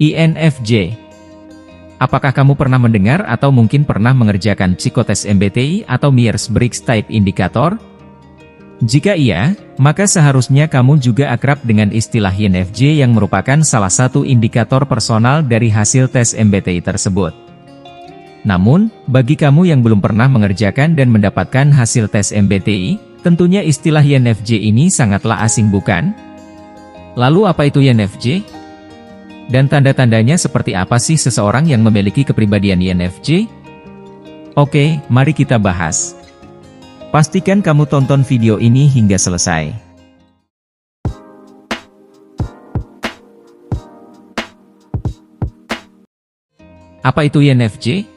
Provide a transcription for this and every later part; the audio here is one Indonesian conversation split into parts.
INFJ. Apakah kamu pernah mendengar atau mungkin pernah mengerjakan psikotes MBTI atau Myers-Briggs Type Indicator? Jika iya, maka seharusnya kamu juga akrab dengan istilah INFJ yang merupakan salah satu indikator personal dari hasil tes MBTI tersebut. Namun, bagi kamu yang belum pernah mengerjakan dan mendapatkan hasil tes MBTI, tentunya istilah INFJ ini sangatlah asing, bukan? Lalu apa itu INFJ? Dan tanda-tandanya seperti apa sih seseorang yang memiliki kepribadian INFJ? Oke, mari kita bahas. Pastikan kamu tonton video ini hingga selesai. Apa itu INFJ?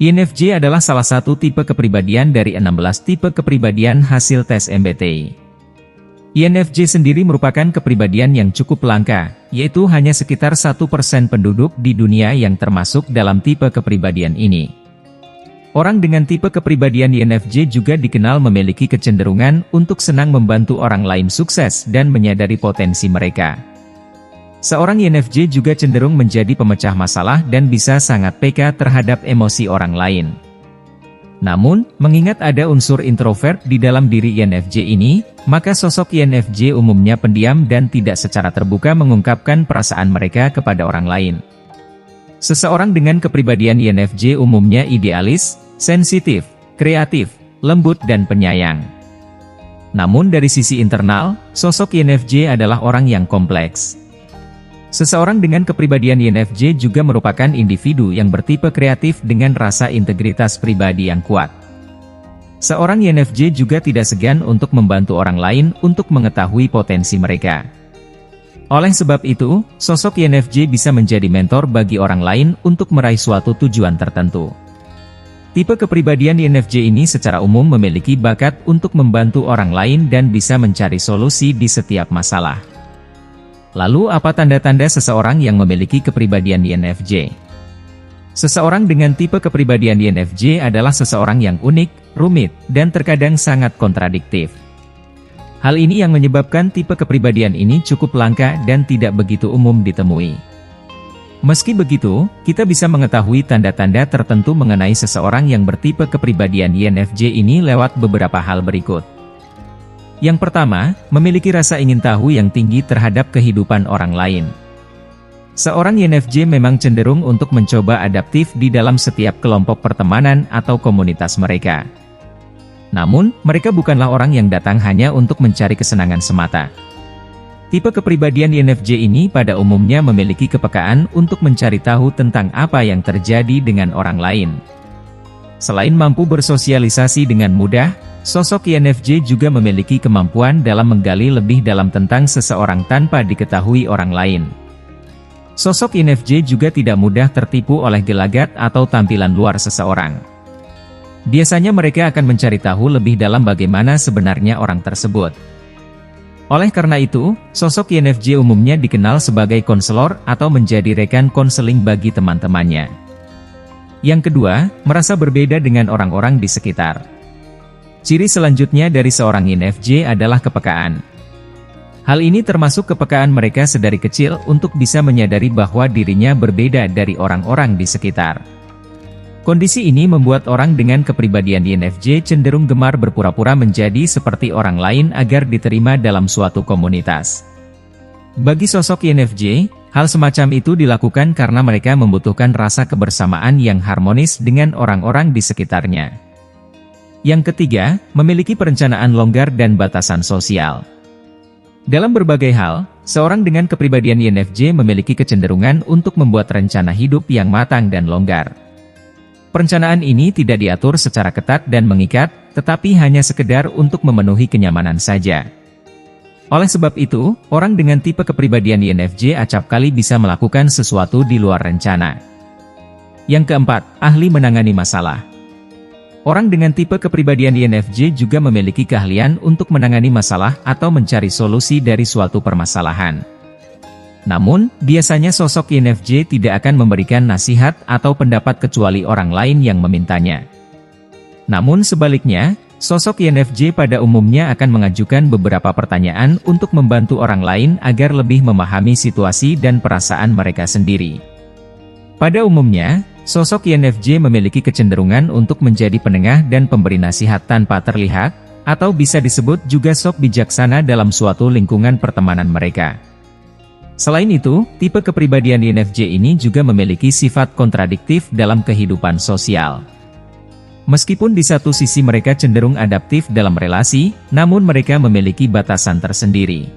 INFJ adalah salah satu tipe kepribadian dari 16 tipe kepribadian hasil tes MBTI. INFJ sendiri merupakan kepribadian yang cukup langka, yaitu hanya sekitar 1% penduduk di dunia yang termasuk dalam tipe kepribadian ini. Orang dengan tipe kepribadian INFJ juga dikenal memiliki kecenderungan untuk senang membantu orang lain sukses dan menyadari potensi mereka. Seorang INFJ juga cenderung menjadi pemecah masalah dan bisa sangat peka terhadap emosi orang lain. Namun, mengingat ada unsur introvert di dalam diri INFJ ini, maka sosok INFJ umumnya pendiam dan tidak secara terbuka mengungkapkan perasaan mereka kepada orang lain. Seseorang dengan kepribadian INFJ umumnya idealis, sensitif, kreatif, lembut dan penyayang. Namun dari sisi internal, sosok INFJ adalah orang yang kompleks. Seseorang dengan kepribadian INFJ juga merupakan individu yang bertipe kreatif dengan rasa integritas pribadi yang kuat. Seorang INFJ juga tidak segan untuk membantu orang lain untuk mengetahui potensi mereka. Oleh sebab itu, sosok INFJ bisa menjadi mentor bagi orang lain untuk meraih suatu tujuan tertentu. Tipe kepribadian INFJ ini secara umum memiliki bakat untuk membantu orang lain dan bisa mencari solusi di setiap masalah. Lalu apa tanda-tanda seseorang yang memiliki kepribadian INFJ? Seseorang dengan tipe kepribadian INFJ adalah seseorang yang unik, rumit, dan terkadang sangat kontradiktif. Hal ini yang menyebabkan tipe kepribadian ini cukup langka dan tidak begitu umum ditemui. Meski begitu, kita bisa mengetahui tanda-tanda tertentu mengenai seseorang yang bertipe kepribadian INFJ ini lewat beberapa hal berikut. Yang pertama, memiliki rasa ingin tahu yang tinggi terhadap kehidupan orang lain. Seorang INFJ memang cenderung untuk mencoba adaptif di dalam setiap kelompok pertemanan atau komunitas mereka. Namun, mereka bukanlah orang yang datang hanya untuk mencari kesenangan semata. Tipe kepribadian INFJ ini pada umumnya memiliki kepekaan untuk mencari tahu tentang apa yang terjadi dengan orang lain. Selain mampu bersosialisasi dengan mudah, sosok INFJ juga memiliki kemampuan dalam menggali lebih dalam tentang seseorang tanpa diketahui orang lain. Sosok INFJ juga tidak mudah tertipu oleh gelagat atau tampilan luar seseorang. Biasanya mereka akan mencari tahu lebih dalam bagaimana sebenarnya orang tersebut. Oleh karena itu, sosok INFJ umumnya dikenal sebagai konselor atau menjadi rekan konseling bagi teman-temannya. Yang kedua, merasa berbeda dengan orang-orang di sekitar. Ciri selanjutnya dari seorang INFJ adalah kepekaan. Hal ini termasuk kepekaan mereka sedari kecil untuk bisa menyadari bahwa dirinya berbeda dari orang-orang di sekitar. Kondisi ini membuat orang dengan kepribadian INFJ cenderung gemar berpura-pura menjadi seperti orang lain agar diterima dalam suatu komunitas. Bagi sosok INFJ, hal semacam itu dilakukan karena mereka membutuhkan rasa kebersamaan yang harmonis dengan orang-orang di sekitarnya. Yang ketiga, memiliki perencanaan longgar dan batasan sosial. Dalam berbagai hal, seorang dengan kepribadian INFJ memiliki kecenderungan untuk membuat rencana hidup yang matang dan longgar. Perencanaan ini tidak diatur secara ketat dan mengikat, tetapi hanya sekedar untuk memenuhi kenyamanan saja. Oleh sebab itu, orang dengan tipe kepribadian INFJ acap kali bisa melakukan sesuatu di luar rencana. Yang keempat, ahli menangani masalah. Orang dengan tipe kepribadian INFJ juga memiliki keahlian untuk menangani masalah atau mencari solusi dari suatu permasalahan. Namun, biasanya sosok INFJ tidak akan memberikan nasihat atau pendapat kecuali orang lain yang memintanya. Namun sebaliknya, Sosok INFJ pada umumnya akan mengajukan beberapa pertanyaan untuk membantu orang lain agar lebih memahami situasi dan perasaan mereka sendiri. Pada umumnya, sosok INFJ memiliki kecenderungan untuk menjadi penengah dan pemberi nasihat tanpa terlihat, atau bisa disebut juga sok bijaksana dalam suatu lingkungan pertemanan mereka. Selain itu, tipe kepribadian INFJ ini juga memiliki sifat kontradiktif dalam kehidupan sosial. Meskipun di satu sisi mereka cenderung adaptif dalam relasi, namun mereka memiliki batasan tersendiri.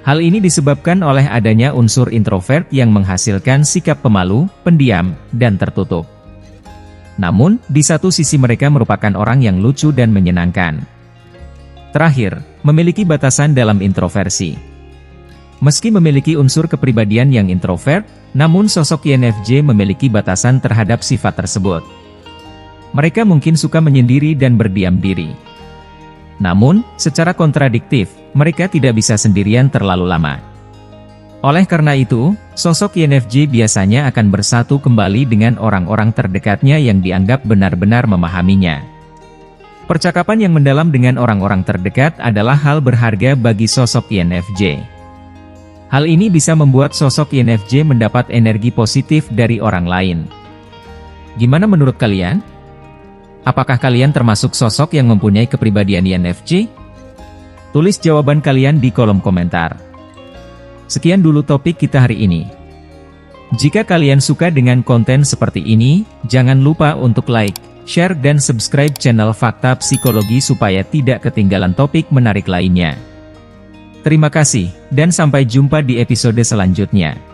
Hal ini disebabkan oleh adanya unsur introvert yang menghasilkan sikap pemalu, pendiam, dan tertutup. Namun, di satu sisi mereka merupakan orang yang lucu dan menyenangkan. Terakhir, memiliki batasan dalam introversi. Meski memiliki unsur kepribadian yang introvert, namun sosok INFJ memiliki batasan terhadap sifat tersebut. Mereka mungkin suka menyendiri dan berdiam diri. Namun, secara kontradiktif, mereka tidak bisa sendirian terlalu lama. Oleh karena itu, sosok INFJ biasanya akan bersatu kembali dengan orang-orang terdekatnya yang dianggap benar-benar memahaminya. Percakapan yang mendalam dengan orang-orang terdekat adalah hal berharga bagi sosok INFJ. Hal ini bisa membuat sosok INFJ mendapat energi positif dari orang lain. Gimana menurut kalian? Apakah kalian termasuk sosok yang mempunyai kepribadian INFJ? Tulis jawaban kalian di kolom komentar. Sekian dulu topik kita hari ini. Jika kalian suka dengan konten seperti ini, jangan lupa untuk like, share dan subscribe channel Fakta Psikologi supaya tidak ketinggalan topik menarik lainnya. Terima kasih, dan sampai jumpa di episode selanjutnya.